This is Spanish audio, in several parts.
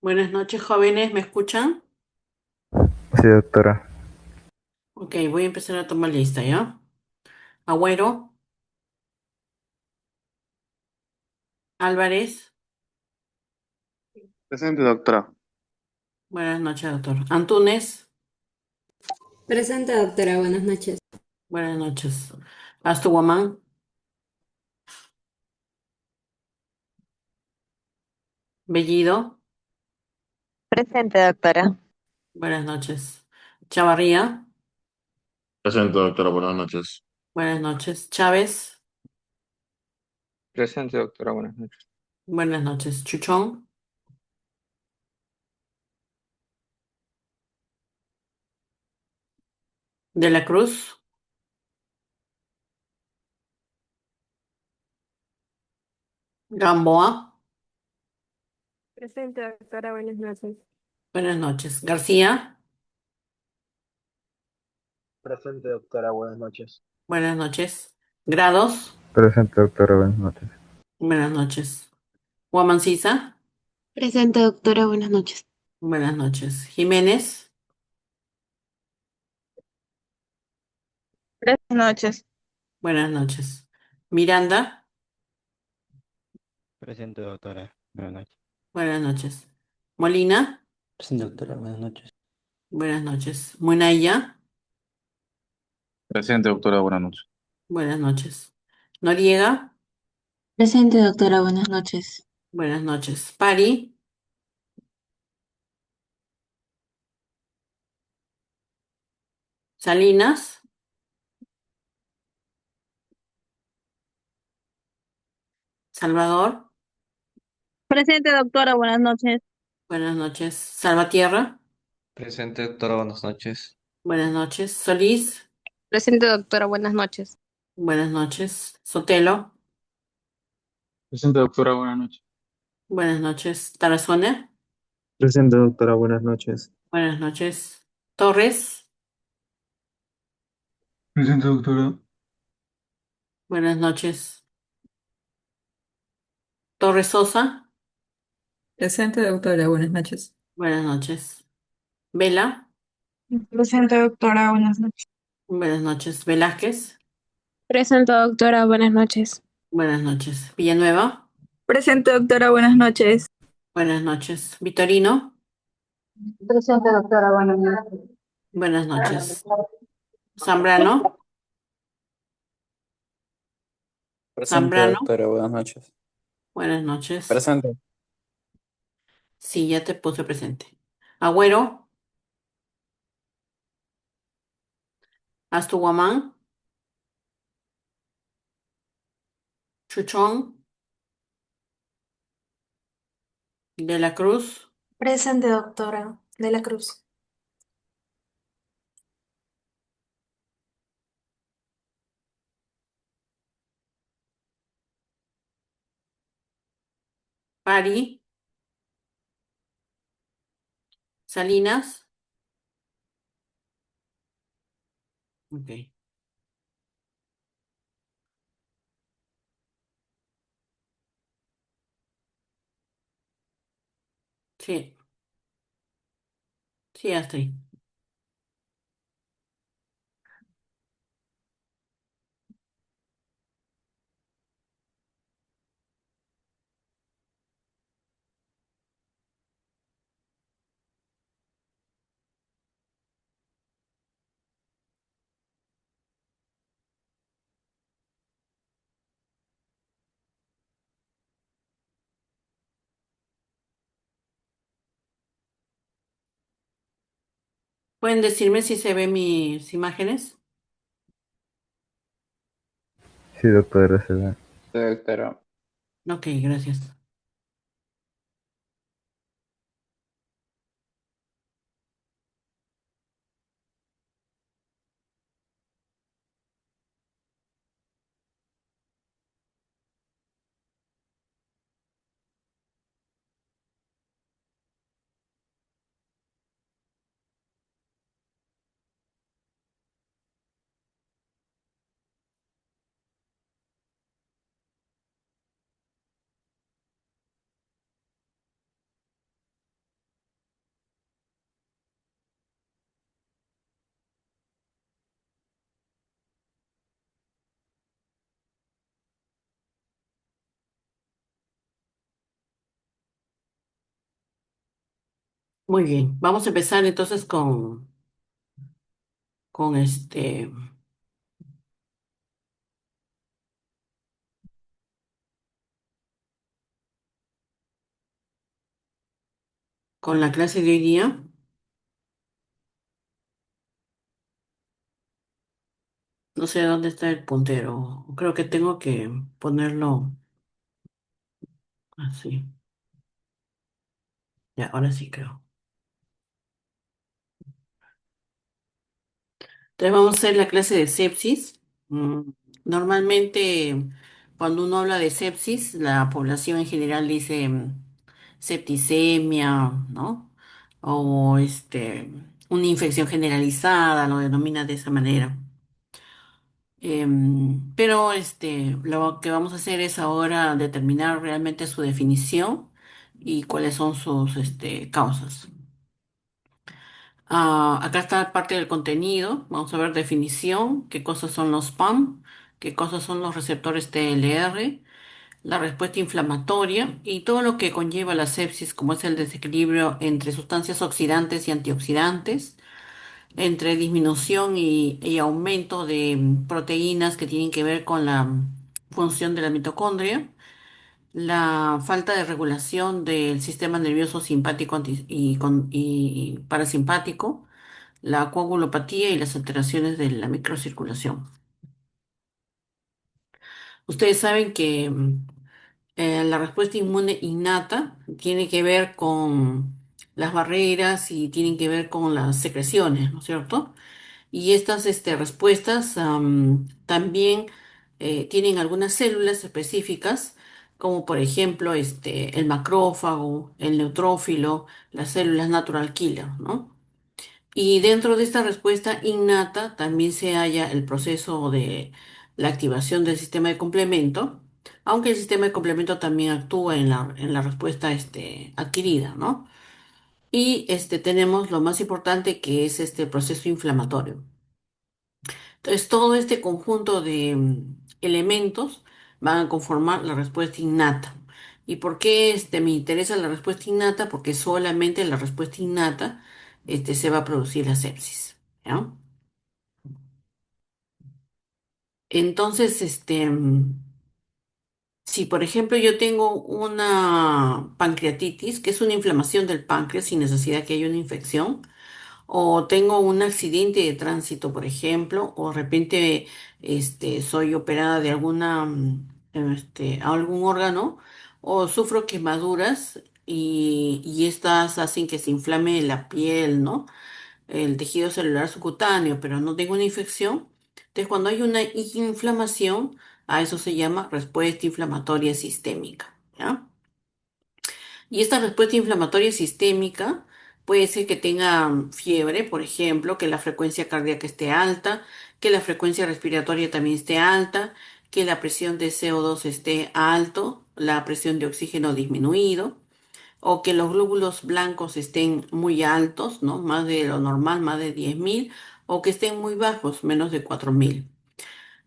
Buenas noches, jóvenes, ¿me escuchan? Sí, doctora. Ok, voy a empezar a tomar lista, ¿ya? Agüero, Álvarez, Presente, doctora. buenas noches, doctor. Antúnez, Presente, doctora. Buenas noches. buenas noches. Astuguamán, Bellido, Presente, doctora. buenas noches. Chavarría, Presente, doctora. Buenas noches. buenas noches. Chávez, Presente, doctora, buenas noches. buenas noches. Chuchón, De la Cruz, Gamboa, Presente, doctora, buenas noches. buenas noches. García, Presente, doctora, buenas noches. buenas noches. Grados, Presente, doctora. Buenas noches. buenas noches. Huamancisa, Presente, doctora, buenas noches. buenas noches. Jiménez, Buenas noches. buenas noches. Miranda, Presente, doctora. Buenas noches. buenas noches. Molina, Presente, doctora. Buenas noches. buenas noches. Munaya, Presente, doctora. Buenas noches. buenas noches. Noriega, Presente, doctora, buenas noches. buenas noches. Pari, Salinas, Salvador, Presente, doctora, buenas noches. buenas noches. Salvatierra, Presente, doctora, buenas noches. buenas noches. Solís, Presente, doctora, buenas noches. buenas noches. Sotelo, Presente, doctora, buenas noches. buenas noches. Tarazona, Presente, doctora, buenas noches. buenas noches. Torres, Presente, doctora. buenas noches. Torres Sosa, Presente, doctora, buenas noches. buenas noches. Vela, Presente, doctora, buenas noches. buenas noches. Velázquez, Presente, doctora, buenas noches. buenas noches. Villanueva, Presente, doctora, buenas noches. buenas noches. Vitorino, Presente, doctora, buenas noches. buenas noches. Zambrano, Presente, Zambrano, doctora, buenas noches. buenas noches. Presente. Sí, ya te puse presente. Agüero, Astuguamán, Chuchón, De la Cruz, Presente, doctora, de la Cruz. Pari, Salinas. Ok, sí, sí, ya estoy. ¿Pueden decirme si se ven mis imágenes? Sí, doctora. Se da. Sí, doctora. Ok, gracias. Muy bien, vamos a empezar entonces con con la clase de hoy día. No sé dónde está el puntero. Creo que tengo que ponerlo así. Ya, ahora sí creo. Entonces vamos a hacer la clase de sepsis. Mm, Normalmente, cuando uno habla de sepsis, la población en general dice septicemia, ¿no? O una infección generalizada, lo denomina de esa manera. Pero lo que vamos a hacer es ahora determinar realmente su definición y cuáles son sus causas. Acá está parte del contenido. Vamos a ver definición, qué cosas son los PAM, qué cosas son los receptores TLR, la respuesta inflamatoria y todo lo que conlleva la sepsis, como es el desequilibrio entre sustancias oxidantes y antioxidantes, entre disminución y aumento de proteínas que tienen que ver con la función de la mitocondria, la falta de regulación del sistema nervioso simpático y parasimpático, la coagulopatía y las alteraciones de la microcirculación. Ustedes saben que la respuesta inmune innata tiene que ver con las barreras y tienen que ver con las secreciones, ¿no es cierto? Y estas respuestas también tienen algunas células específicas, como por ejemplo el macrófago, el neutrófilo, las células natural killer, ¿no? Y dentro de esta respuesta innata también se halla el proceso de la activación del sistema de complemento, aunque el sistema de complemento también actúa en la respuesta adquirida, ¿no? Y tenemos lo más importante que es este proceso inflamatorio. Entonces, todo este conjunto de elementos van a conformar la respuesta innata. ¿Y por qué me interesa la respuesta innata? Porque solamente en la respuesta innata se va a producir la sepsis. ¿Ya? Entonces, si por ejemplo yo tengo una pancreatitis, que es una inflamación del páncreas sin necesidad que haya una infección, o tengo un accidente de tránsito, por ejemplo, o de repente soy operada de algún órgano, o sufro quemaduras y estas hacen que se inflame la piel, ¿no? El tejido celular subcutáneo, pero no tengo una infección. Entonces, cuando hay una inflamación, a eso se llama respuesta inflamatoria sistémica, ¿ya? Y esta respuesta inflamatoria sistémica puede ser que tenga fiebre, por ejemplo, que la frecuencia cardíaca esté alta, que la frecuencia respiratoria también esté alta, que la presión de CO2 esté alto, la presión de oxígeno disminuido, o que los glóbulos blancos estén muy altos, ¿no? Más de lo normal, más de 10.000, o que estén muy bajos, menos de 4.000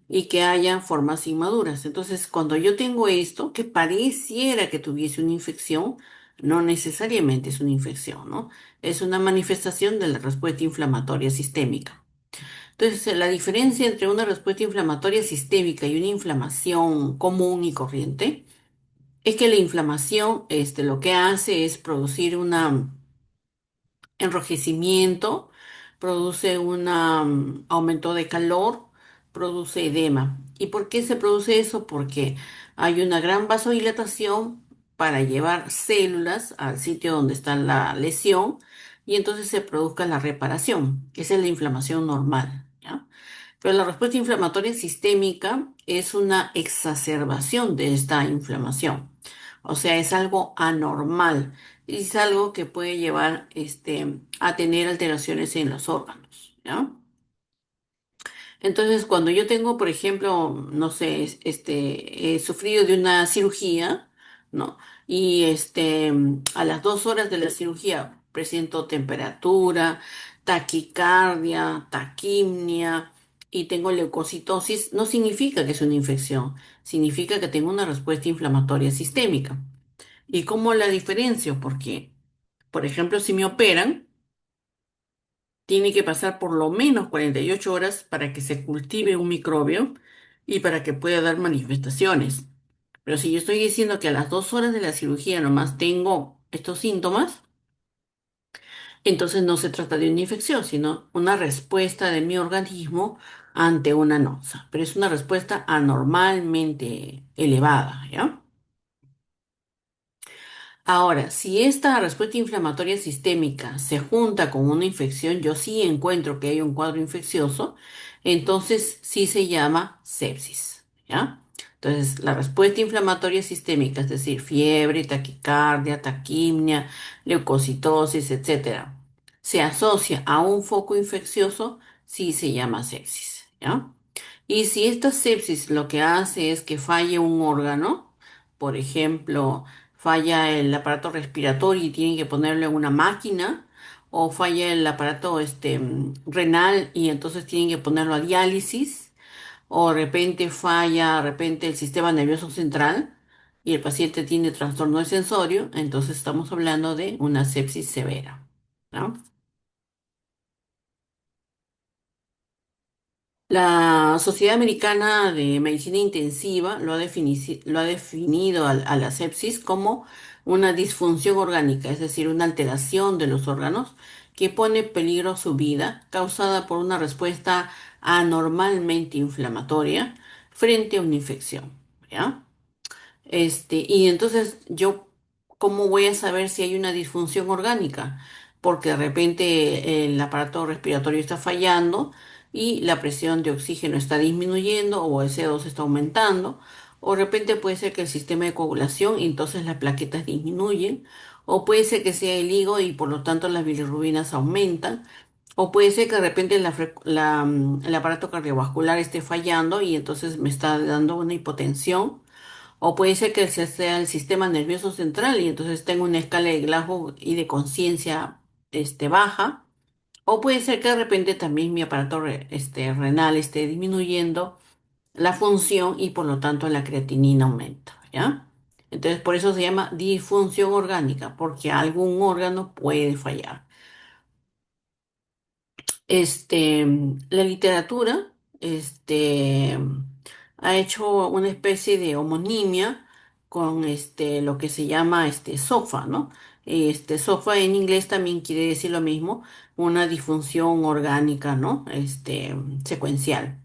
y que haya formas inmaduras. Entonces, cuando yo tengo esto, que pareciera que tuviese una infección, no necesariamente es una infección, ¿no? Es una manifestación de la respuesta inflamatoria sistémica. Entonces, la diferencia entre una respuesta inflamatoria sistémica y una inflamación común y corriente es que la inflamación, lo que hace es producir una enrojecimiento, produce un aumento de calor, produce edema. ¿Y por qué se produce eso? Porque hay una gran vasodilatación para llevar células al sitio donde está la lesión y entonces se produzca la reparación. Esa es la inflamación normal, ¿ya? Pero la respuesta inflamatoria sistémica es una exacerbación de esta inflamación. O sea, es algo anormal. Es algo que puede llevar a tener alteraciones en los órganos, ¿ya? Entonces, cuando yo tengo, por ejemplo, no sé, he sufrido de una cirugía, ¿no? Y a las 2 horas de la cirugía presento temperatura, taquicardia, taquimnia y tengo leucocitosis, no significa que es una infección, significa que tengo una respuesta inflamatoria sistémica. ¿Y cómo la diferencio? Porque Por ejemplo, si me operan, tiene que pasar por lo menos 48 horas para que se cultive un microbio y para que pueda dar manifestaciones. Pero si yo estoy diciendo que a las 2 horas de la cirugía nomás tengo estos síntomas, entonces no se trata de una infección, sino una respuesta de mi organismo ante una noxa. Pero es una respuesta anormalmente elevada, ¿ya? Ahora, si esta respuesta inflamatoria sistémica se junta con una infección, yo sí encuentro que hay un cuadro infeccioso, entonces sí se llama sepsis, ¿ya? Entonces, la respuesta inflamatoria sistémica, es decir, fiebre, taquicardia, taquimia, leucocitosis, etcétera, se asocia a un foco infeccioso, sí se llama sepsis, ¿ya? Y si esta sepsis lo que hace es que falle un órgano, por ejemplo, falla el aparato respiratorio y tienen que ponerle una máquina, o falla el aparato renal y entonces tienen que ponerlo a diálisis, o de repente falla de repente el sistema nervioso central y el paciente tiene trastorno de sensorio, entonces estamos hablando de una sepsis severa, ¿no? La Sociedad Americana de Medicina Intensiva lo ha definido a la sepsis como una disfunción orgánica, es decir, una alteración de los órganos que pone en peligro su vida causada por una respuesta anormalmente inflamatoria frente a una infección, ¿ya? Y entonces yo, ¿cómo voy a saber si hay una disfunción orgánica? Porque de repente el aparato respiratorio está fallando y la presión de oxígeno está disminuyendo o el CO2 está aumentando. O de repente puede ser que el sistema de coagulación y entonces las plaquetas disminuyen. O puede ser que sea el hígado y por lo tanto las bilirrubinas aumentan. O puede ser que de repente el aparato cardiovascular esté fallando y entonces me está dando una hipotensión. O puede ser que ese sea el sistema nervioso central y entonces tengo una escala de Glasgow y de conciencia baja. O puede ser que de repente también mi aparato renal esté disminuyendo la función y por lo tanto la creatinina aumenta, ¿ya? Entonces por eso se llama disfunción orgánica, porque algún órgano puede fallar. La literatura, ha hecho una especie de homonimia con lo que se llama SOFA, ¿no? SOFA en inglés también quiere decir lo mismo, una disfunción orgánica, ¿no? Secuencial.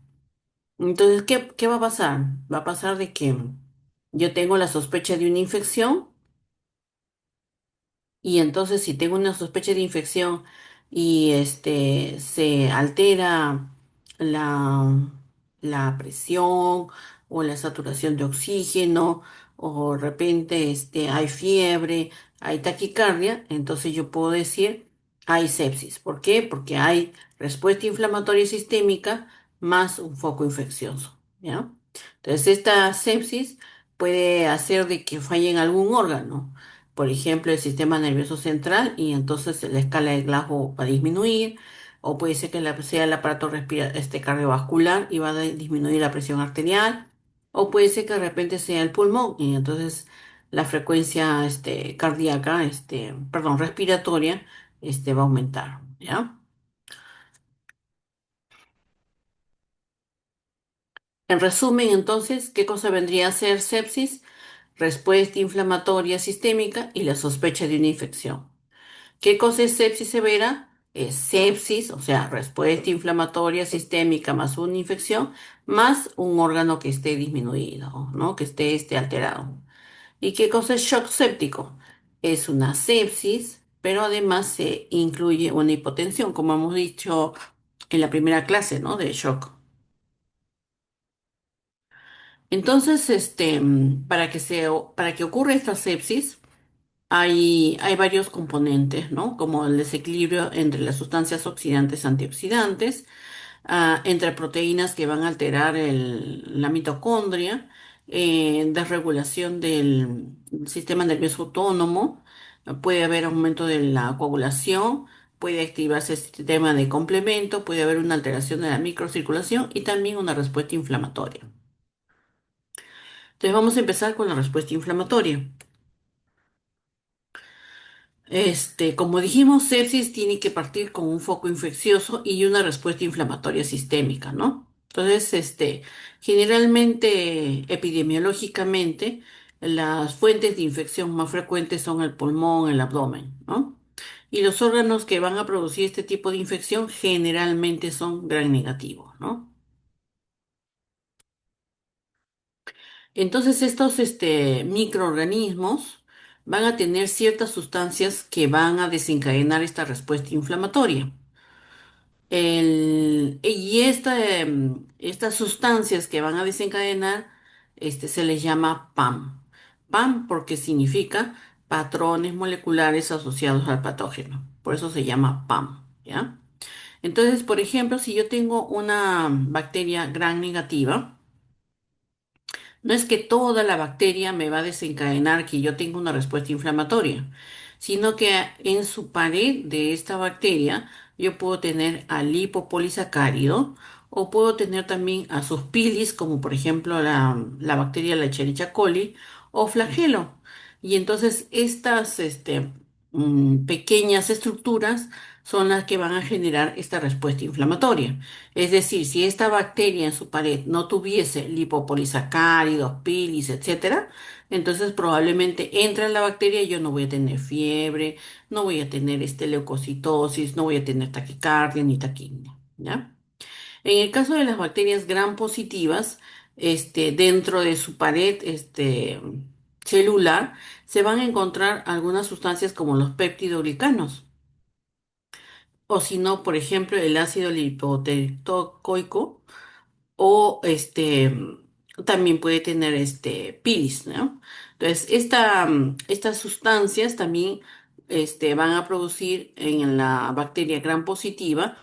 Entonces, ¿qué va a pasar? Va a pasar de que yo tengo la sospecha de una infección. Y entonces, si tengo una sospecha de infección y se altera la, la presión o la saturación de oxígeno, o de repente hay fiebre, hay taquicardia, entonces yo puedo decir hay sepsis. ¿Por qué? Porque hay respuesta inflamatoria sistémica más un foco infeccioso, ¿ya? Entonces, esta sepsis puede hacer de que falle en algún órgano, por ejemplo, el sistema nervioso central, y entonces la escala de Glasgow va a disminuir, o puede ser que sea el aparato cardiovascular y va a disminuir la presión arterial, o puede ser que de repente sea el pulmón y entonces la frecuencia cardíaca, perdón, respiratoria, va a aumentar, ¿ya? En resumen, entonces, ¿qué cosa vendría a ser sepsis? Respuesta inflamatoria sistémica y la sospecha de una infección. ¿Qué cosa es sepsis severa? Es sepsis, o sea, respuesta inflamatoria sistémica más una infección, más un órgano que esté disminuido, ¿no? Que esté alterado. ¿Y qué cosa es shock séptico? Es una sepsis, pero además se incluye una hipotensión, como hemos dicho en la primera clase, ¿no? De shock. Entonces, para que ocurra esta sepsis, hay varios componentes, ¿no? Como el desequilibrio entre las sustancias oxidantes y antioxidantes, entre proteínas que van a alterar la mitocondria, desregulación del sistema nervioso autónomo, puede haber aumento de la coagulación, puede activarse el sistema de complemento, puede haber una alteración de la microcirculación y también una respuesta inflamatoria. Entonces vamos a empezar con la respuesta inflamatoria. Como dijimos, sepsis tiene que partir con un foco infeccioso y una respuesta inflamatoria sistémica, ¿no? Entonces, generalmente, epidemiológicamente, las fuentes de infección más frecuentes son el pulmón, el abdomen, ¿no? Y los órganos que van a producir este tipo de infección generalmente son gram negativos, ¿no? Entonces estos microorganismos van a tener ciertas sustancias que van a desencadenar esta respuesta inflamatoria. Estas sustancias que van a desencadenar se les llama PAM. PAM porque significa patrones moleculares asociados al patógeno. Por eso se llama PAM, ¿ya? Entonces, por ejemplo, si yo tengo una bacteria gram negativa, no es que toda la bacteria me va a desencadenar que yo tenga una respuesta inflamatoria, sino que en su pared de esta bacteria yo puedo tener al lipopolisacárido o puedo tener también a sus pilis, como por ejemplo la bacteria Escherichia coli o flagelo. Y entonces estas pequeñas estructuras son las que van a generar esta respuesta inflamatoria. Es decir, si esta bacteria en su pared no tuviese lipopolisacáridos, pilis, etcétera, entonces probablemente entra la bacteria y yo no voy a tener fiebre, no voy a tener leucocitosis, no voy a tener taquicardia ni taquimia, ¿ya? En el caso de las bacterias gram positivas, dentro de su pared, celular, se van a encontrar algunas sustancias como los péptidoglicanos. O si no, por ejemplo, el ácido lipoteitoico o también puede tener pilis, ¿no? Entonces, estas sustancias también van a producir en la bacteria gram positiva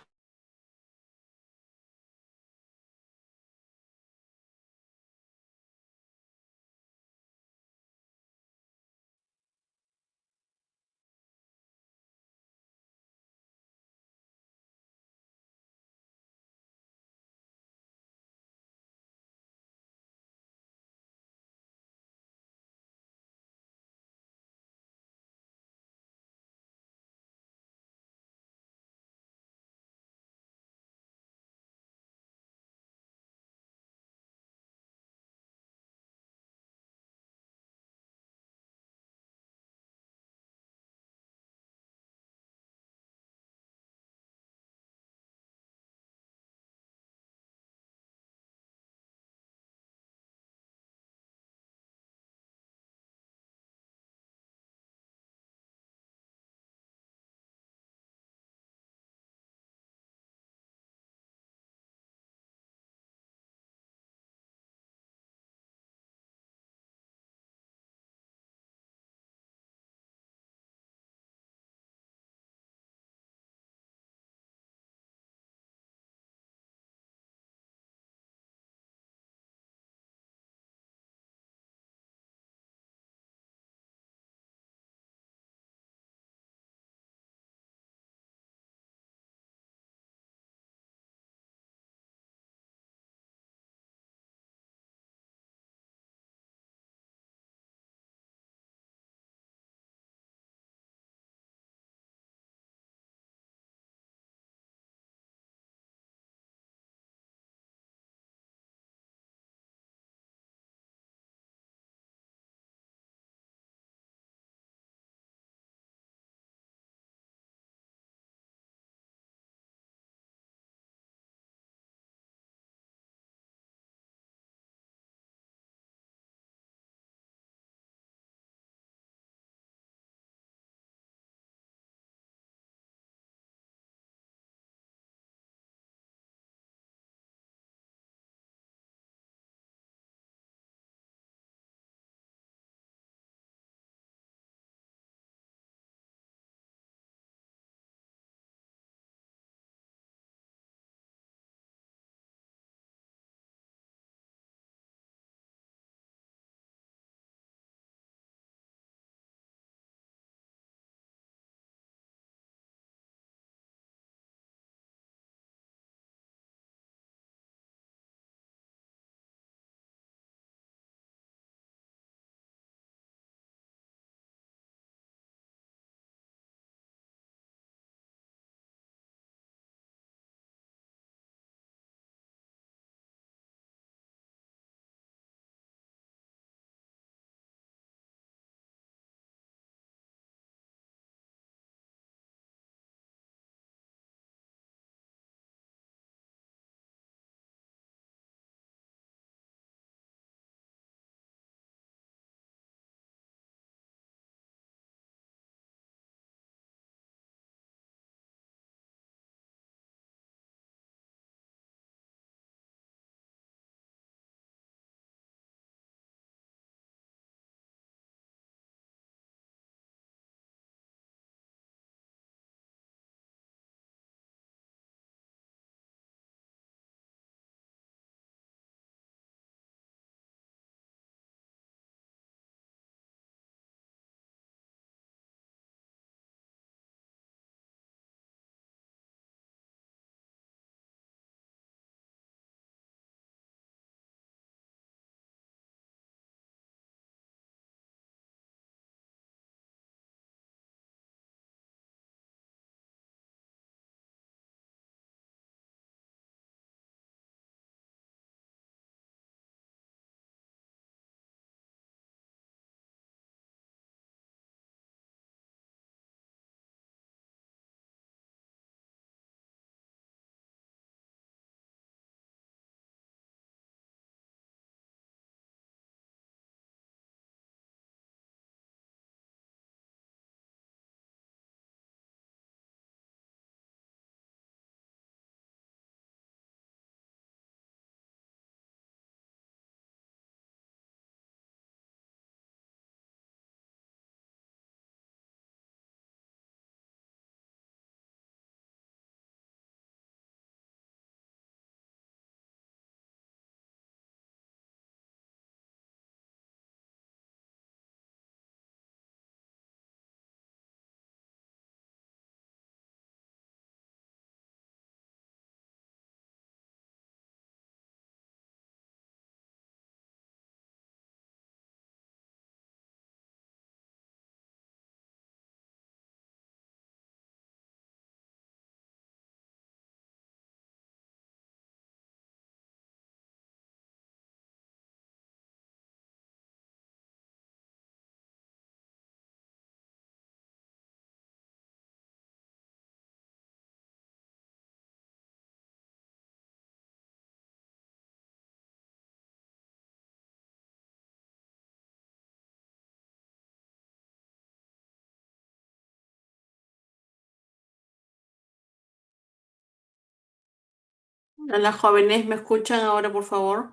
A las jóvenes, ¿me escuchan ahora, por favor?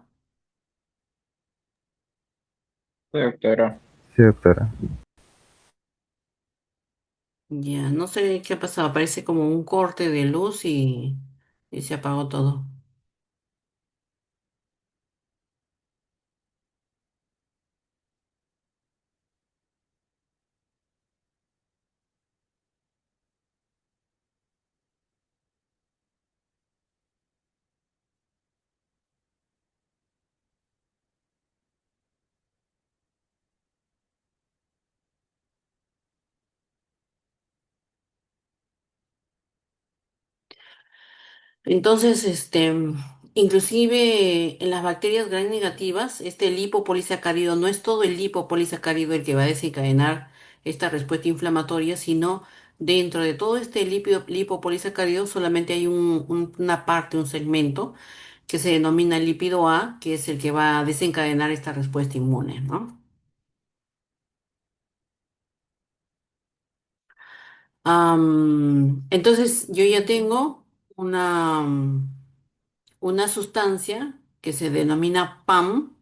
Sí, doctora. Sí, doctora. Ya, no sé qué ha pasado, parece como un corte de luz y se apagó todo. Entonces, inclusive en las bacterias gram negativas, este lipopolisacárido no es todo el lipopolisacárido el que va a desencadenar esta respuesta inflamatoria, sino dentro de todo este lipopolisacárido solamente hay una parte, un segmento que se denomina lípido A, que es el que va a desencadenar esta respuesta inmune, ¿no? Entonces, yo ya tengo una, una sustancia que se denomina PAM,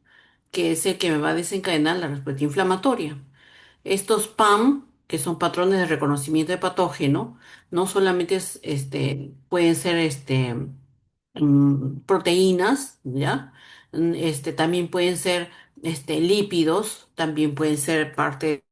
que es el que me va a desencadenar la respuesta inflamatoria. Estos PAM, que son patrones de reconocimiento de patógeno, no solamente pueden ser proteínas, ¿ya? También pueden ser lípidos, también pueden ser parte.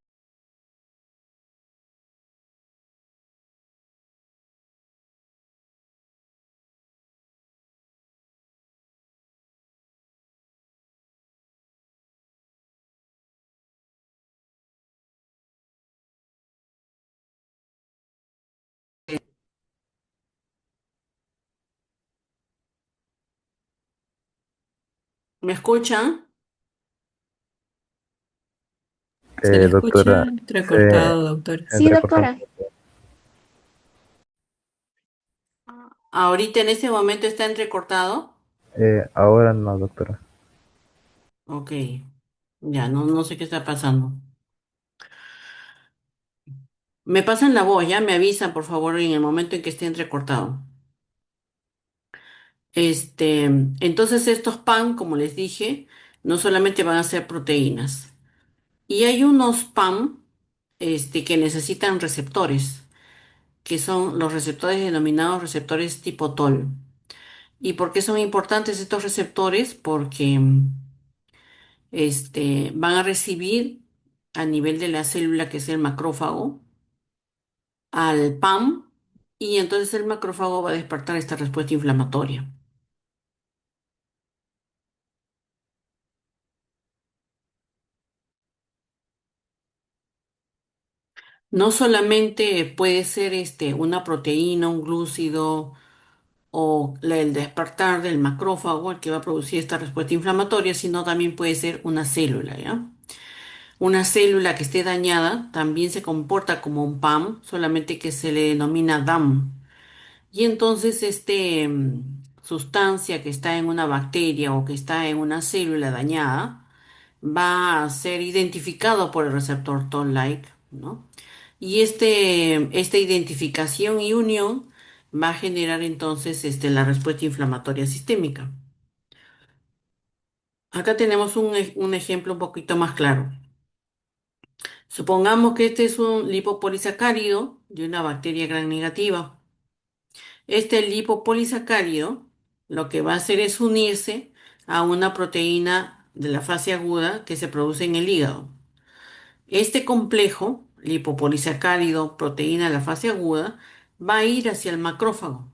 ¿Me escuchan? Se le escucha Doctora, se, entrecortado, doctor. se Sí, entrecortó un doctora. poco. Ahorita en este momento está entrecortado. Ahora no, doctora. Ok, ya, no sé qué está pasando. Me pasan la voz, ya me avisan, por favor, en el momento en que esté entrecortado. Entonces estos PAN, como les dije, no solamente van a ser proteínas. Y hay unos PAM, que necesitan receptores, que son los receptores denominados receptores tipo TOL. ¿Y por qué son importantes estos receptores? Porque van a recibir a nivel de la célula, que es el macrófago, al PAM, y entonces el macrófago va a despertar esta respuesta inflamatoria. No solamente puede ser una proteína, un glúcido o el despertar del macrófago el que va a producir esta respuesta inflamatoria, sino también puede ser una célula, ¿ya? Una célula que esté dañada también se comporta como un PAM, solamente que se le denomina DAM. Y entonces sustancia que está en una bacteria o que está en una célula dañada va a ser identificado por el receptor Toll-like, ¿no? Y esta identificación y unión va a generar entonces la respuesta inflamatoria sistémica. Acá tenemos un ejemplo un poquito más claro. Supongamos que este es un lipopolisacárido de una bacteria gram negativa. Este lipopolisacárido lo que va a hacer es unirse a una proteína de la fase aguda que se produce en el hígado. Este complejo, lipopolisacárido, proteína de la fase aguda, va a ir hacia el macrófago.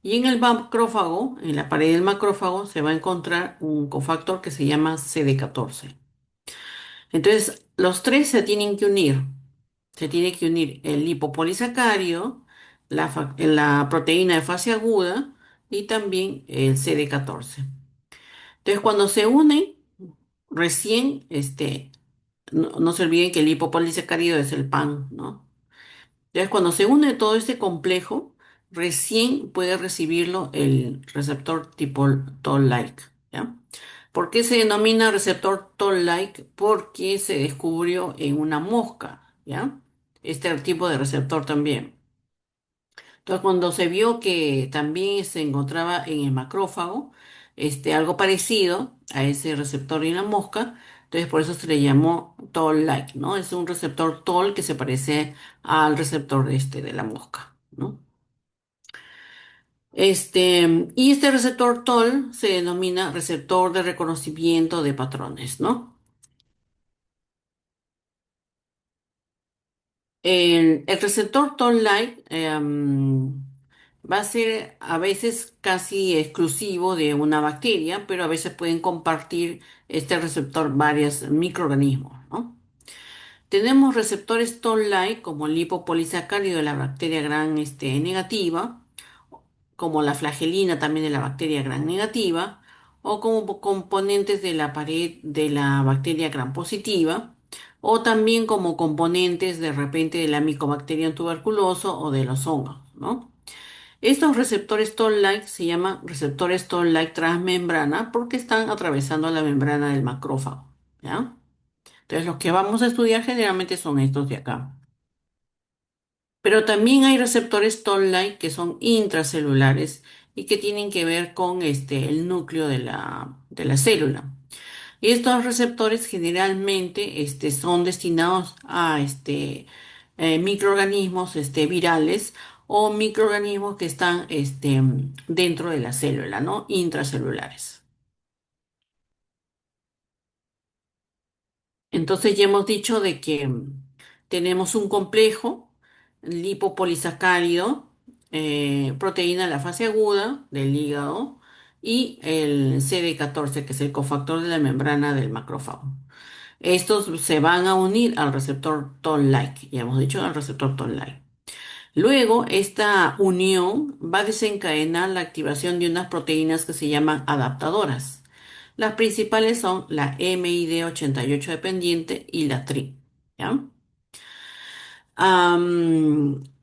Y en el macrófago, en la pared del macrófago, se va a encontrar un cofactor que se llama CD14. Entonces, los tres se tienen que unir. Se tiene que unir el lipopolisacárido, la proteína de fase aguda y también el CD14. Entonces, cuando se unen, recién, no se olviden que el lipopolisacárido es el pan, ¿no? Entonces, cuando se une todo este complejo, recién puede recibirlo el receptor tipo Toll-like, ¿ya? ¿Por qué se denomina receptor Toll-like? Porque se descubrió en una mosca, ¿ya? Este tipo de receptor también. Entonces, cuando se vio que también se encontraba en el macrófago, algo parecido a ese receptor en la mosca, entonces por eso se le llamó Toll-like, ¿no? Es un receptor Toll que se parece al receptor de la mosca, ¿no? Y este receptor Toll se denomina receptor de reconocimiento de patrones, ¿no? El receptor Toll-like va a ser a veces casi exclusivo de una bacteria, pero a veces pueden compartir este receptor varios microorganismos, ¿no? Tenemos receptores Toll-like como el lipopolisacárido de la bacteria gram negativa, como la flagelina también de la bacteria gram negativa, o como componentes de la pared de la bacteria gram positiva, o también como componentes de repente de la Mycobacterium tuberculoso o de los hongos, ¿no? Estos receptores Toll-like se llaman receptores Toll-like transmembrana porque están atravesando la membrana del macrófago, ¿ya? Entonces los que vamos a estudiar generalmente son estos de acá. Pero también hay receptores Toll-like que son intracelulares y que tienen que ver con el núcleo de la célula. Y estos receptores generalmente son destinados a microorganismos virales o microorganismos que están dentro de la célula, ¿no? Intracelulares. Entonces ya hemos dicho de que tenemos un complejo lipopolisacárido, proteína de la fase aguda del hígado y el CD14, que es el cofactor de la membrana del macrófago. Estos se van a unir al receptor Toll-like, ya hemos dicho, al receptor Toll-like. Luego, esta unión va a desencadenar la activación de unas proteínas que se llaman adaptadoras. Las principales son la MID88 dependiente y la TRI, ¿ya?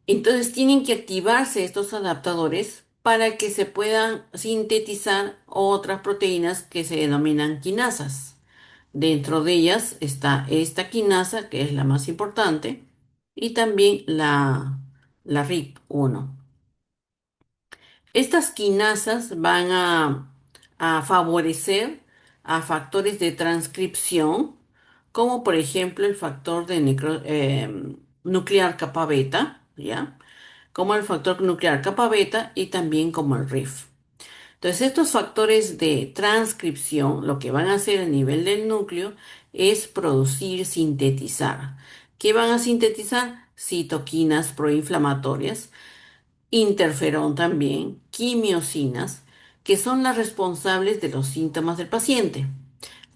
Entonces tienen que activarse estos adaptadores para que se puedan sintetizar otras proteínas que se denominan quinasas. Dentro de ellas está esta quinasa, que es la más importante, y también la RIP1. Estas quinasas van a favorecer a factores de transcripción, como por ejemplo el factor de nuclear kappa beta, ¿ya? Como el factor nuclear kappa beta y también como el RIF. Entonces, estos factores de transcripción lo que van a hacer a nivel del núcleo es producir, sintetizar. ¿Qué van a sintetizar? Citoquinas proinflamatorias, interferón también, quimiosinas, que son las responsables de los síntomas del paciente.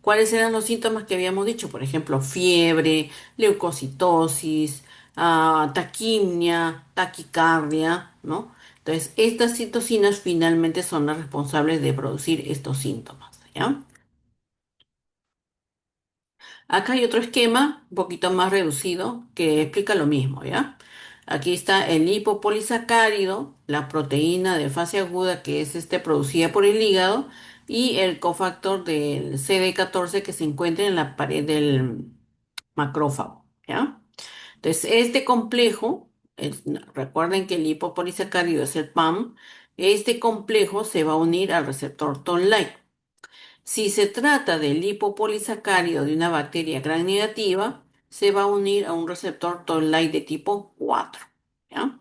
¿Cuáles eran los síntomas que habíamos dicho? Por ejemplo, fiebre, leucocitosis, taquimia, taquicardia, ¿no? Entonces, estas citocinas finalmente son las responsables de producir estos síntomas, ¿ya? Acá hay otro esquema, un poquito más reducido, que explica lo mismo, ¿ya? Aquí está el lipopolisacárido, la proteína de fase aguda que es producida por el hígado y el cofactor del CD14 que se encuentra en la pared del macrófago, ¿ya? Entonces, este complejo, recuerden que el lipopolisacárido es el PAM, este complejo se va a unir al receptor Toll-like. Si se trata del lipopolisacárido de una bacteria gram negativa, se va a unir a un receptor Toll-like de tipo 4, ¿ya?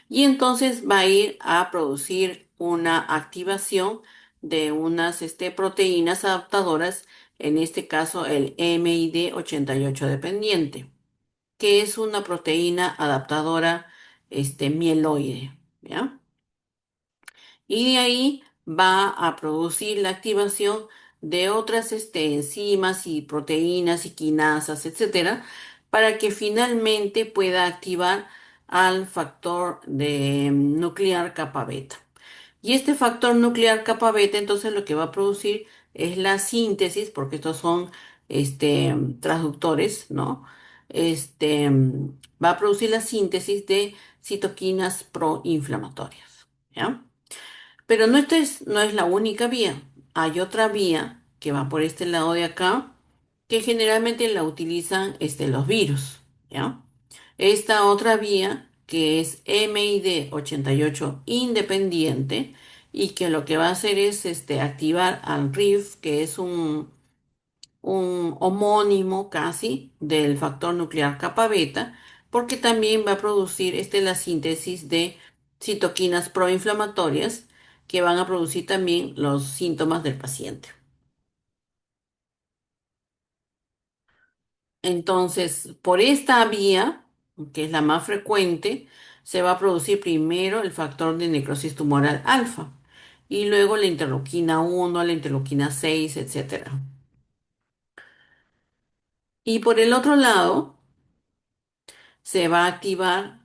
Y entonces va a ir a producir una activación de unas proteínas adaptadoras, en este caso el MID88 dependiente, que es una proteína adaptadora mieloide, ¿ya? Y de ahí va a producir la activación de otras enzimas y proteínas y quinasas, etcétera, para que finalmente pueda activar al factor de nuclear kappa beta. Y este factor nuclear kappa beta, entonces lo que va a producir es la síntesis, porque estos son transductores, ¿no? Va a producir la síntesis de citoquinas proinflamatorias, ¿ya? Pero no es la única vía. Hay otra vía que va por este lado de acá, que generalmente la utilizan los virus, ¿ya? Esta otra vía que es MID 88 independiente y que lo que va a hacer es activar al RIF, que es un homónimo casi del factor nuclear kappa beta, porque también va a producir la síntesis de citoquinas proinflamatorias que van a producir también los síntomas del paciente. Entonces, por esta vía, que es la más frecuente, se va a producir primero el factor de necrosis tumoral alfa y luego la interleuquina 1, la interleuquina 6, etcétera. Y por el otro lado, se va a activar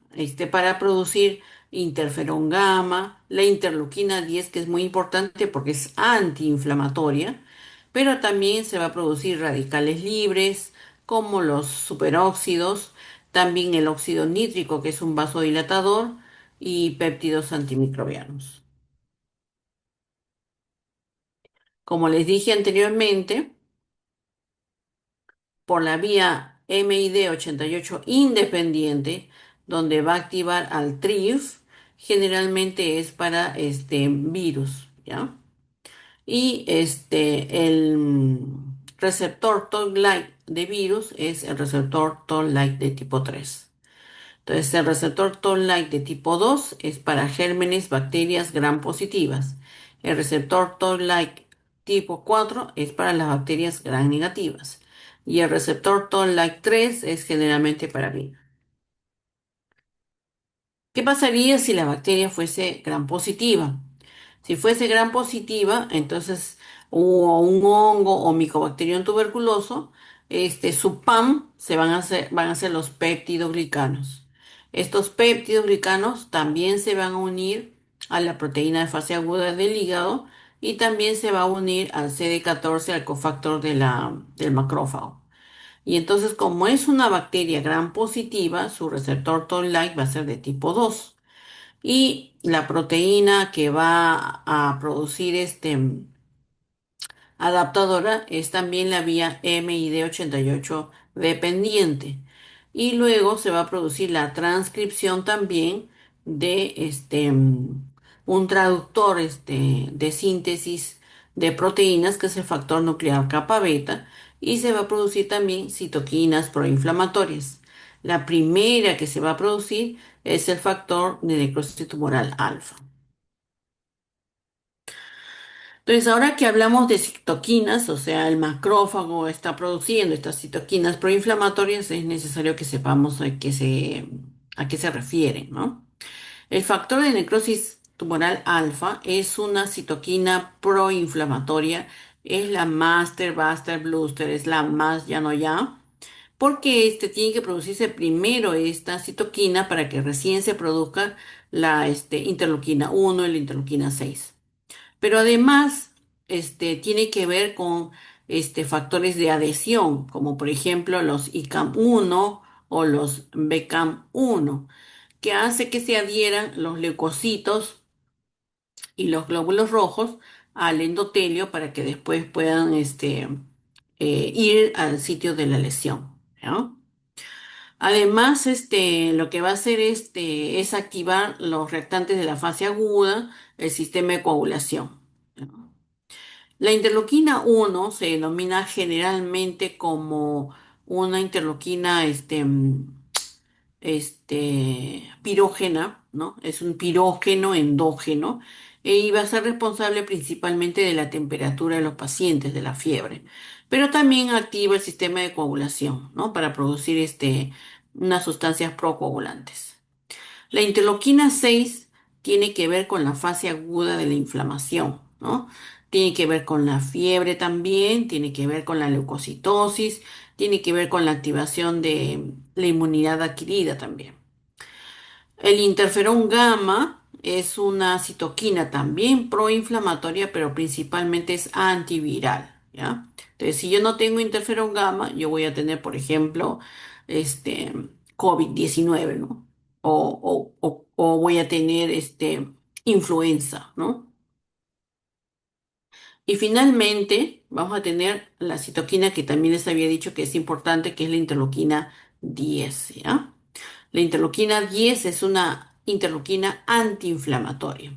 para producir interferón gamma, la interleuquina 10, que es muy importante porque es antiinflamatoria, pero también se va a producir radicales libres, como los superóxidos, también el óxido nítrico, que es un vasodilatador, y péptidos antimicrobianos. Como les dije anteriormente, por la vía MID 88 independiente, donde va a activar al TRIF, generalmente es para este virus, ¿ya? Y el receptor Toll-like de virus es el receptor Toll-like de tipo 3. Entonces, el receptor Toll-like de tipo 2 es para gérmenes, bacterias gram positivas. El receptor Toll-like tipo 4 es para las bacterias gram negativas. Y el receptor Toll-like 3 es generalmente para virus. ¿Qué pasaría si la bacteria fuese gram positiva? Si fuese gram positiva, entonces un hongo o micobacterium tuberculoso, su PAM van a ser los péptidoglicanos. Estos péptidoglicanos también se van a unir a la proteína de fase aguda del hígado y también se va a unir al CD14, al cofactor del macrófago. Y entonces, como es una bacteria gram positiva, su receptor Toll-like va a ser de tipo 2. Y la proteína que va a producir adaptadora es también la vía MID88 dependiente. Y luego se va a producir la transcripción también de un traductor de síntesis de proteínas, que es el factor nuclear kappa beta, y se va a producir también citoquinas proinflamatorias. La primera que se va a producir es el factor de necrosis tumoral alfa. Entonces, ahora que hablamos de citoquinas, o sea, el macrófago está produciendo estas citoquinas proinflamatorias, es necesario que sepamos a qué se refieren, ¿no? El factor de necrosis tumoral alfa es una citoquina proinflamatoria, es la master, buster, bluster, es la más ya no ya, porque tiene que producirse primero esta citoquina para que recién se produzca la interleuquina 1 y la interleuquina 6. Pero además, tiene que ver con factores de adhesión, como por ejemplo los ICAM1 o los BCAM1, que hace que se adhieran los leucocitos y los glóbulos rojos al endotelio para que después puedan ir al sitio de la lesión, ¿no? Además, lo que va a hacer es activar los reactantes de la fase aguda, el sistema de coagulación, ¿no? La interleuquina 1 se denomina generalmente como una interleuquina pirógena, ¿no? Es un pirógeno endógeno y va a ser responsable principalmente de la temperatura de los pacientes, de la fiebre, pero también activa el sistema de coagulación, ¿no? Para producir unas sustancias procoagulantes. La interleuquina 6 tiene que ver con la fase aguda de la inflamación, ¿no? Tiene que ver con la fiebre también, tiene que ver con la leucocitosis, tiene que ver con la activación de la inmunidad adquirida también. El interferón gamma es una citoquina también proinflamatoria, pero principalmente es antiviral, ¿ya? Entonces, si yo no tengo interferón gamma, yo voy a tener, por ejemplo, este COVID-19, ¿no? O voy a tener influenza, ¿no? Y finalmente, vamos a tener la citoquina que también les había dicho que es importante, que es la interleuquina 10, ¿ya? La interleuquina 10 es una interleuquina antiinflamatoria.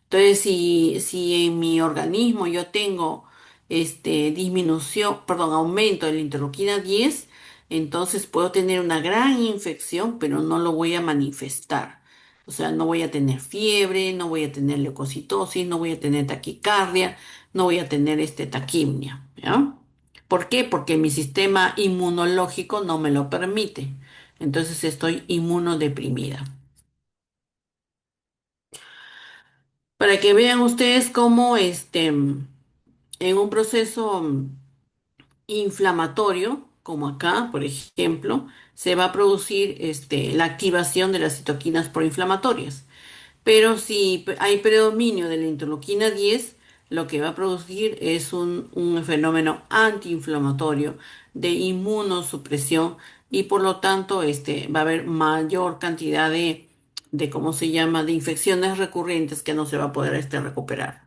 Entonces, si en mi organismo yo tengo disminución, perdón, aumento de la interleuquina 10, entonces puedo tener una gran infección, pero no lo voy a manifestar. O sea, no voy a tener fiebre, no voy a tener leucocitosis, no voy a tener taquicardia, no voy a tener taquimia, ¿ya? ¿Por qué? Porque mi sistema inmunológico no me lo permite. Entonces estoy inmunodeprimida. Para que vean ustedes cómo en un proceso inflamatorio, como acá, por ejemplo, se va a producir la activación de las citoquinas proinflamatorias. Pero si hay predominio de la interleuquina 10, lo que va a producir es un fenómeno antiinflamatorio de inmunosupresión y por lo tanto va a haber mayor cantidad de ¿cómo se llama?, de infecciones recurrentes que no se va a poder recuperar.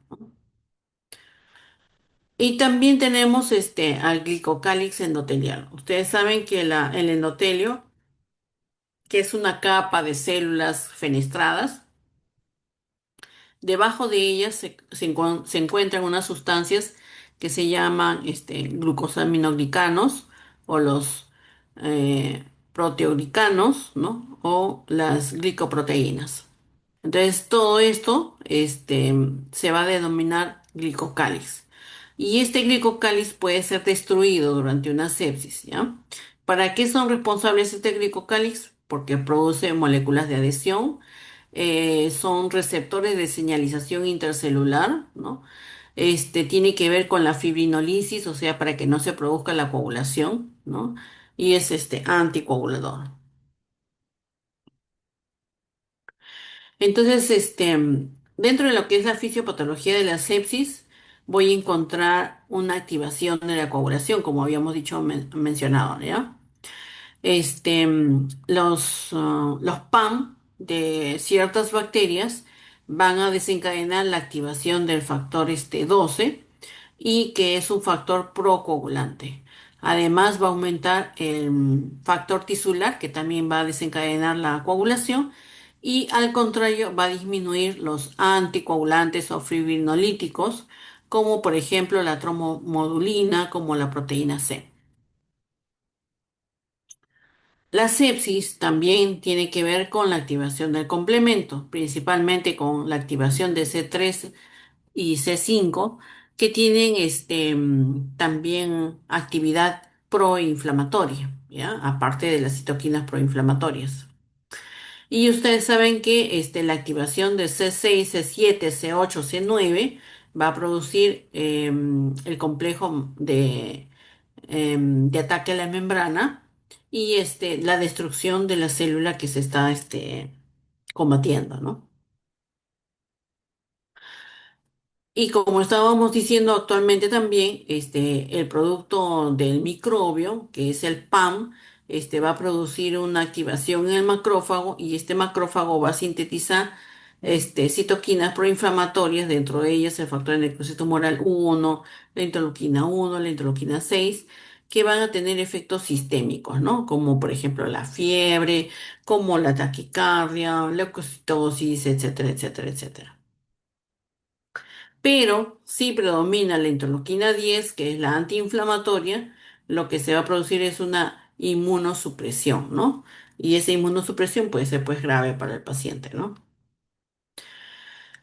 Y también tenemos al glicocálix endotelial. Ustedes saben que el endotelio, que es una capa de células fenestradas, debajo de ellas se encuentran unas sustancias que se llaman glucosaminoglicanos o los proteoglicanos, ¿no? O las glicoproteínas. Entonces, todo esto se va a denominar glicocáliz. Y este glicocáliz puede ser destruido durante una sepsis, ¿ya? ¿Para qué son responsables este glicocáliz? Porque produce moléculas de adhesión, son receptores de señalización intercelular, ¿no? Tiene que ver con la fibrinolisis, o sea, para que no se produzca la coagulación, ¿no? Y es anticoagulador. Entonces, dentro de lo que es la fisiopatología de la sepsis, voy a encontrar una activación de la coagulación, como habíamos dicho, mencionado, ¿ya? Los PAM de ciertas bacterias van a desencadenar la activación del factor 12 y que es un factor procoagulante. Además va a aumentar el factor tisular que también va a desencadenar la coagulación y al contrario va a disminuir los anticoagulantes o fibrinolíticos como por ejemplo la tromomodulina como la proteína C. La sepsis también tiene que ver con la activación del complemento, principalmente con la activación de C3 y C5, que tienen también actividad proinflamatoria, ¿ya? Aparte de las citoquinas proinflamatorias. Y ustedes saben que la activación de C6, C7, C8, C9 va a producir el complejo de ataque a la membrana y la destrucción de la célula que se está combatiendo, ¿no? Y como estábamos diciendo actualmente también, el producto del microbio, que es el PAM, va a producir una activación en el macrófago y este macrófago va a sintetizar citoquinas proinflamatorias, dentro de ellas el factor de necrosis tumoral 1, la interleuquina 1, la interleuquina 6, que van a tener efectos sistémicos, ¿no? Como por ejemplo la fiebre, como la taquicardia, leucocitosis, etcétera, etcétera, etcétera. Pero si predomina la interleuquina 10, que es la antiinflamatoria, lo que se va a producir es una inmunosupresión, ¿no? Y esa inmunosupresión puede ser pues grave para el paciente, ¿no?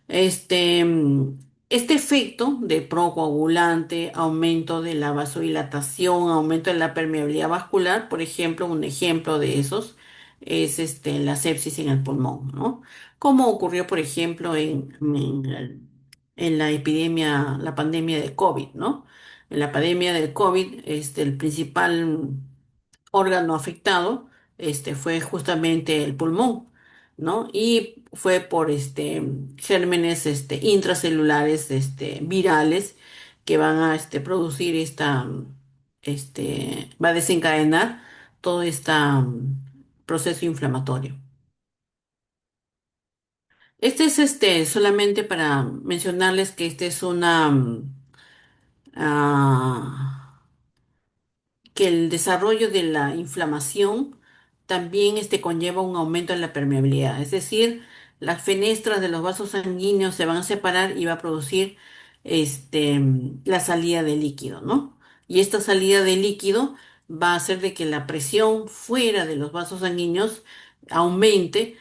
Este, mm, este efecto de procoagulante, aumento de la vasodilatación, aumento de la permeabilidad vascular, por ejemplo, un ejemplo de esos es la sepsis en el pulmón, ¿no? Como ocurrió, por ejemplo, en la epidemia, la pandemia de COVID, ¿no? En la pandemia del COVID, el principal órgano afectado, fue justamente el pulmón, ¿no? Y fue por gérmenes intracelulares virales que van a producir va a desencadenar todo este proceso inflamatorio. Este es solamente para mencionarles que este es ah, que el desarrollo de la inflamación también conlleva un aumento en la permeabilidad, es decir, las fenestras de los vasos sanguíneos se van a separar y va a producir la salida de líquido, ¿no? Y esta salida de líquido va a hacer de que la presión fuera de los vasos sanguíneos aumente,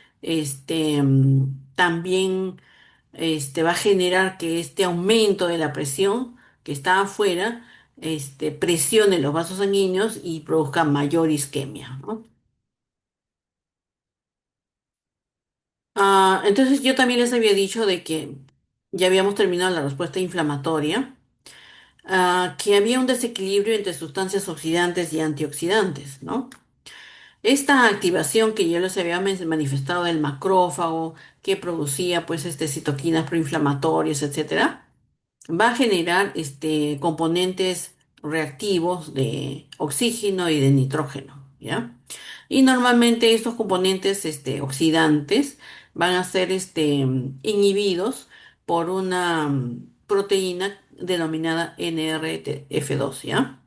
también va a generar que este aumento de la presión que está afuera, presione los vasos sanguíneos y produzca mayor isquemia, ¿no? Entonces yo también les había dicho de que ya habíamos terminado la respuesta inflamatoria, que había un desequilibrio entre sustancias oxidantes y antioxidantes, ¿no? Esta activación que yo les había manifestado del macrófago, que producía pues citoquinas proinflamatorias, etcétera, va a generar componentes reactivos de oxígeno y de nitrógeno, ¿ya? Y normalmente estos componentes oxidantes van a ser inhibidos por una proteína denominada NRF2, ¿ya?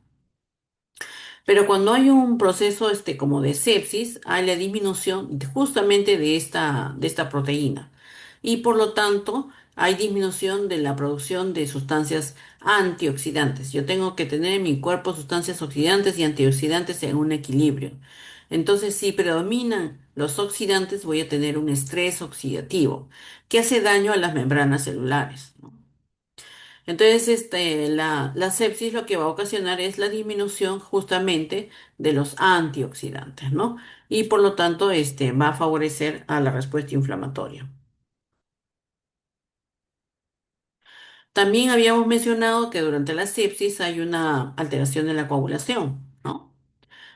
Pero cuando hay un proceso como de sepsis, hay la disminución justamente de esta proteína. Y por lo tanto, hay disminución de la producción de sustancias antioxidantes. Yo tengo que tener en mi cuerpo sustancias oxidantes y antioxidantes en un equilibrio. Entonces, si predominan los oxidantes, voy a tener un estrés oxidativo que hace daño a las membranas celulares, ¿no? Entonces, la sepsis lo que va a ocasionar es la disminución justamente de los antioxidantes, ¿no? Y por lo tanto, va a favorecer a la respuesta inflamatoria. También habíamos mencionado que durante la sepsis hay una alteración de la coagulación, ¿no?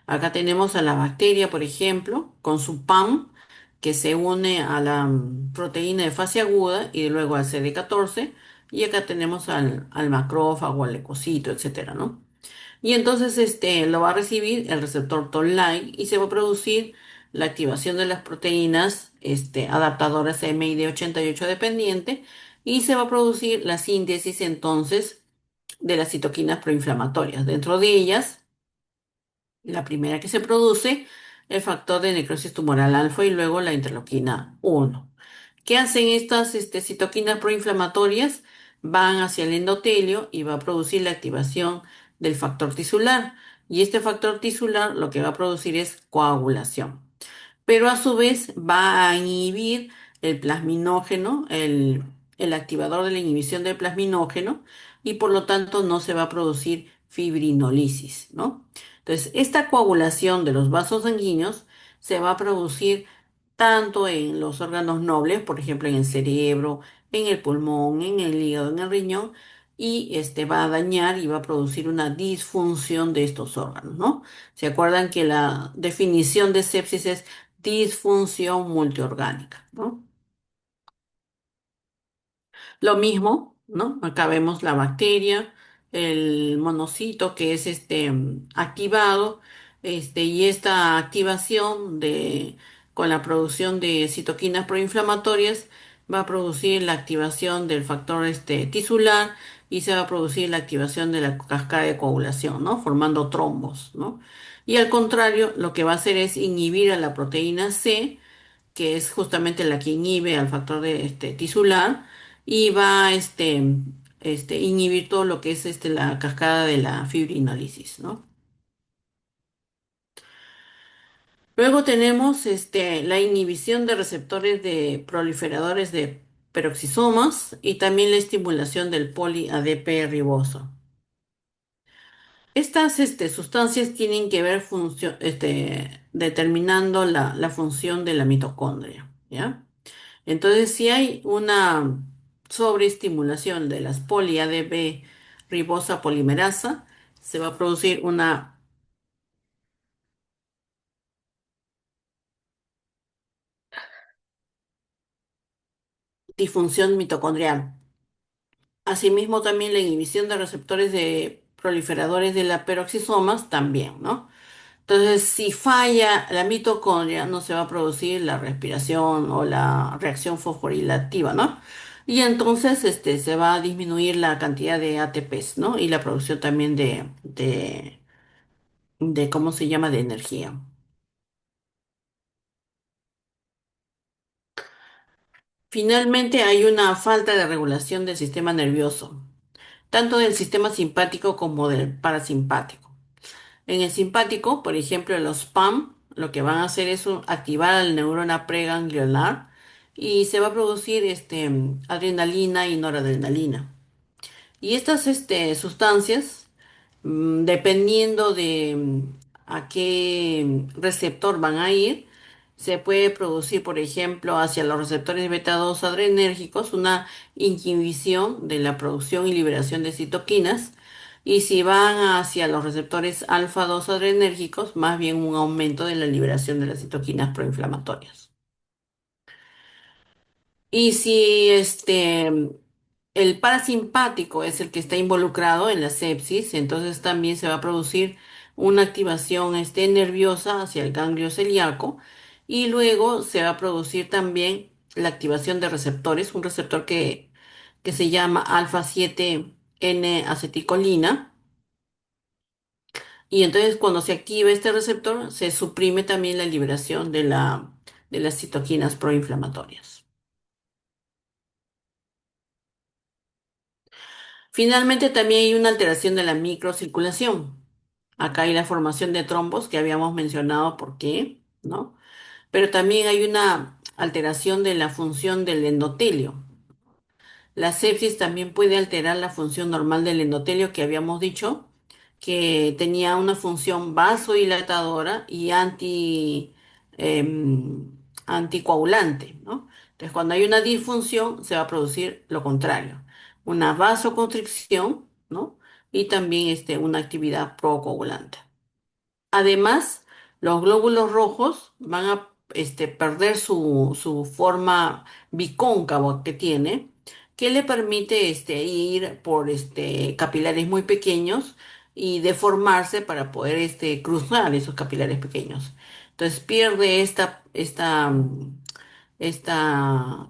Acá tenemos a la bacteria, por ejemplo, con su PAM, que se une a la proteína de fase aguda y luego al CD14. Y acá tenemos al macrófago, al leucocito, etcétera, ¿no? Y entonces lo va a recibir el receptor Toll-like y se va a producir la activación de las proteínas adaptadoras MID88 dependiente y se va a producir la síntesis entonces de las citoquinas proinflamatorias. Dentro de ellas, la primera que se produce, el factor de necrosis tumoral alfa y luego la interleuquina 1. ¿Qué hacen estas citoquinas proinflamatorias? Van hacia el endotelio y va a producir la activación del factor tisular. Y este factor tisular lo que va a producir es coagulación, pero a su vez va a inhibir el plasminógeno, el activador de la inhibición del plasminógeno, y por lo tanto no se va a producir fibrinolisis, ¿no? Entonces, esta coagulación de los vasos sanguíneos se va a producir tanto en los órganos nobles, por ejemplo, en el cerebro, en el pulmón, en el hígado, en el riñón, y va a dañar y va a producir una disfunción de estos órganos, ¿no? ¿Se acuerdan que la definición de sepsis es disfunción multiorgánica, ¿no? Lo mismo, ¿no? Acá vemos la bacteria, el monocito que es activado, y esta activación con la producción de citoquinas proinflamatorias va a producir la activación del factor tisular y se va a producir la activación de la cascada de coagulación, ¿no? Formando trombos, ¿no? Y al contrario, lo que va a hacer es inhibir a la proteína C, que es justamente la que inhibe al factor de tisular y va a inhibir todo lo que es la cascada de la fibrinólisis, ¿no? Luego tenemos la inhibición de receptores de proliferadores de peroxisomas y también la estimulación del poli-ADP riboso. Estas sustancias tienen que ver determinando la función de la mitocondria, ¿ya? Entonces, si hay una sobreestimulación de las poli-ADP ribosa polimerasa, se va a producir una disfunción mitocondrial. Asimismo, también la inhibición de receptores de proliferadores de la peroxisomas también, ¿no? Entonces, si falla la mitocondria, no se va a producir la respiración o la reacción fosforilativa, ¿no? Y entonces se va a disminuir la cantidad de ATPs, ¿no? Y la producción también ¿cómo se llama? De energía. Finalmente, hay una falta de regulación del sistema nervioso, tanto del sistema simpático como del parasimpático. En el simpático, por ejemplo, los PAM, lo que van a hacer es activar la neurona preganglionar y se va a producir adrenalina y noradrenalina. Y estas sustancias, dependiendo de a qué receptor van a ir, se puede producir, por ejemplo, hacia los receptores beta 2 adrenérgicos, una inhibición de la producción y liberación de citoquinas. Y si van hacia los receptores alfa 2 adrenérgicos, más bien un aumento de la liberación de las citoquinas proinflamatorias. Y si el parasimpático es el que está involucrado en la sepsis, entonces también se va a producir una activación nerviosa hacia el ganglio celíaco y luego se va a producir también la activación de receptores, un receptor que se llama alfa 7 n aceticolina. Y entonces cuando se activa este receptor, se suprime también la liberación de las citoquinas proinflamatorias. Finalmente, también hay una alteración de la microcirculación. Acá hay la formación de trombos que habíamos mencionado por qué, ¿no? Pero también hay una alteración de la función del endotelio. La sepsis también puede alterar la función normal del endotelio que habíamos dicho, que tenía una función vasodilatadora y anticoagulante, ¿no? Entonces, cuando hay una disfunción, se va a producir lo contrario, una vasoconstricción, ¿no? Y también una actividad procoagulante. Además, los glóbulos rojos van a perder su forma bicóncava que tiene, que le permite ir por capilares muy pequeños y deformarse para poder cruzar esos capilares pequeños. Entonces pierde esta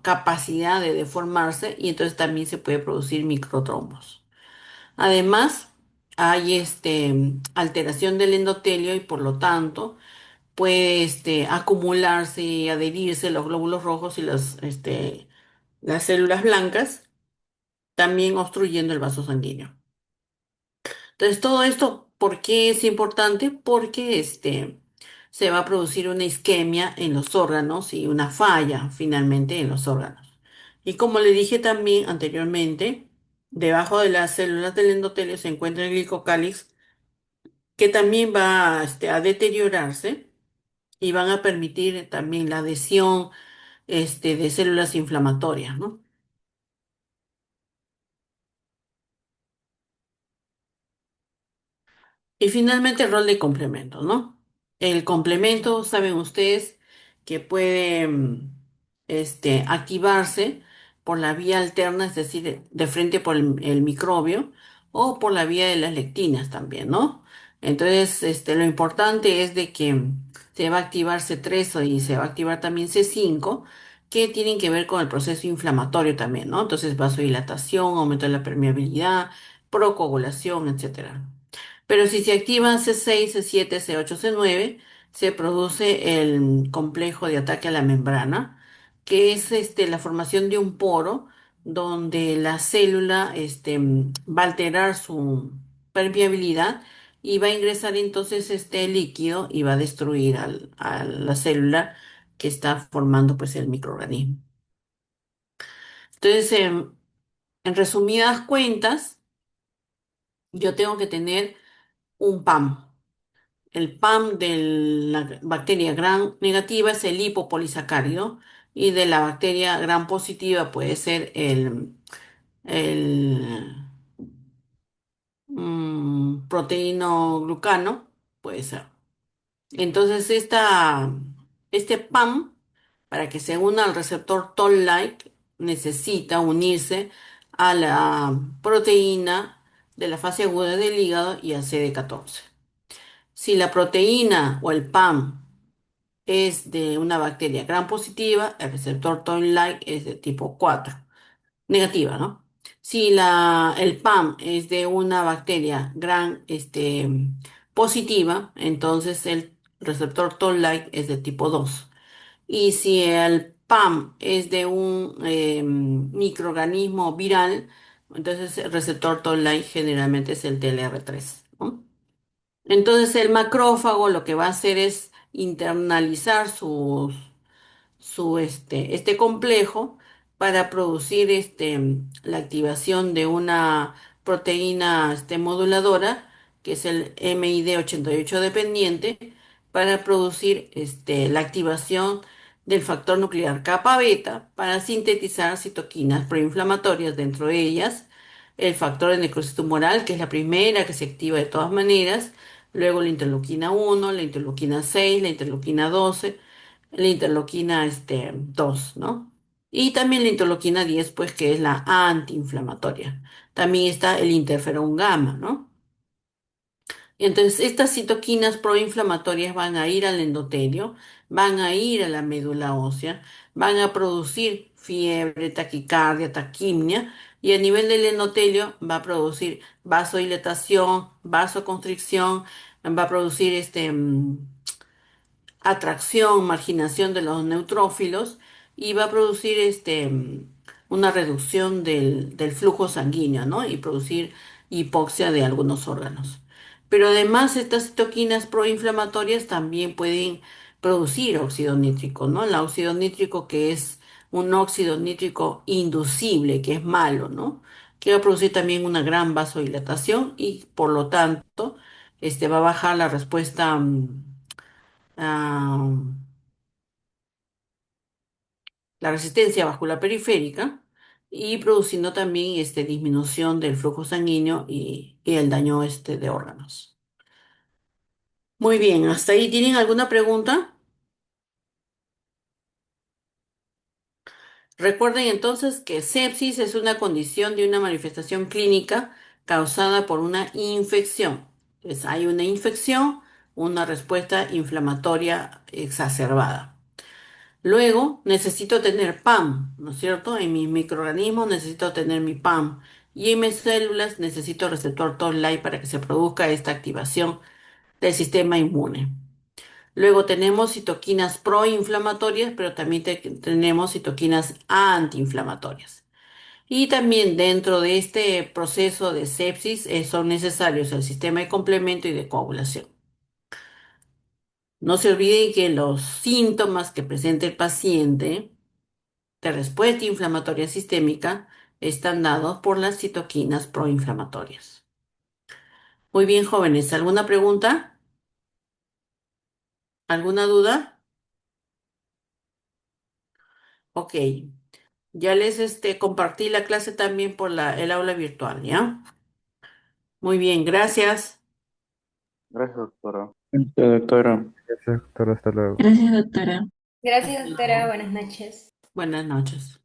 capacidad de deformarse y entonces también se puede producir microtrombos. Además, hay alteración del endotelio y por lo tanto puede acumularse y adherirse los glóbulos rojos y las células blancas, también obstruyendo el vaso sanguíneo. Entonces, todo esto, ¿por qué es importante? Porque se va a producir una isquemia en los órganos y una falla finalmente en los órganos. Y como le dije también anteriormente, debajo de las células del endotelio se encuentra el glicocálix, que también va a deteriorarse y van a permitir también la adhesión de células inflamatorias, ¿no? Y finalmente el rol de complemento, ¿no? El complemento, saben ustedes que puede activarse por la vía alterna, es decir, de frente por el microbio o por la vía de las lectinas también, ¿no? Entonces, lo importante es de que se va a activar C3 y se va a activar también C5, que tienen que ver con el proceso inflamatorio también, ¿no? Entonces, vasodilatación, aumento de la permeabilidad, procoagulación, etcétera. Pero si se activan C6, C7, C8, C9, se produce el complejo de ataque a la membrana, que es la formación de un poro donde la célula va a alterar su permeabilidad y va a ingresar entonces este líquido y va a destruir a la célula que está formando pues el microorganismo. Entonces, en resumidas cuentas, yo tengo que tener un PAM. El PAM de la bacteria gram negativa es el lipopolisacárido y de la bacteria gram positiva puede ser el proteíno glucano, puede ser. Entonces, este PAM, para que se una al receptor Toll-like, necesita unirse a la proteína de la fase aguda del hígado y a CD14. Si la proteína o el PAM es de una bacteria gram positiva, el receptor Toll-like es de tipo 4 negativa, ¿no? Si el PAM es de una bacteria gram positiva, entonces el receptor Toll-like es de tipo 2. Y si el PAM es de un microorganismo viral, entonces el receptor toll-like generalmente es el TLR3, ¿no? Entonces el macrófago lo que va a hacer es internalizar este complejo para producir la activación de una proteína moduladora, que es el MID88 dependiente, para producir la activación del factor nuclear kappa beta para sintetizar citoquinas proinflamatorias, dentro de ellas el factor de necrosis tumoral, que es la primera que se activa de todas maneras, luego la interleuquina 1, la interleuquina 6, la interleuquina 12, la interleuquina 2, ¿no? Y también la interleuquina 10, pues que es la antiinflamatoria. También está el interferón gamma, ¿no? Y entonces estas citoquinas proinflamatorias van a ir al endotelio, van a ir a la médula ósea, van a producir fiebre, taquicardia, taquimia, y a nivel del endotelio va a producir vasodilatación, vasoconstricción, va a producir atracción, marginación de los neutrófilos y va a producir una reducción del flujo sanguíneo, ¿no? Y producir hipoxia de algunos órganos. Pero además estas citoquinas proinflamatorias también pueden producir óxido nítrico, ¿no? El óxido nítrico, que es un óxido nítrico inducible, que es malo, ¿no? Que va a producir también una gran vasodilatación y por lo tanto va a bajar la respuesta ah, la resistencia vascular periférica y produciendo también disminución del flujo sanguíneo y el daño de órganos. Muy bien, ¿hasta ahí tienen alguna pregunta? Recuerden entonces que sepsis es una condición de una manifestación clínica causada por una infección. Entonces, hay una infección, una respuesta inflamatoria exacerbada. Luego necesito tener PAM, ¿no es cierto? En mis microorganismos necesito tener mi PAM y en mis células necesito receptor Toll-like para que se produzca esta activación del sistema inmune. Luego tenemos citoquinas proinflamatorias, pero también tenemos citoquinas antiinflamatorias. Y también dentro de este proceso de sepsis son necesarios el sistema de complemento y de coagulación. No se olviden que los síntomas que presenta el paciente de respuesta inflamatoria sistémica están dados por las citoquinas proinflamatorias. Muy bien, jóvenes, ¿alguna pregunta? ¿Alguna duda? Ok, ya les compartí la clase también por el aula virtual, ¿ya? Muy bien, gracias. Gracias, doctora. Doctora. Gracias, doctor. Hasta luego. Gracias, doctora. Gracias, doctora. Buenas noches. Buenas noches.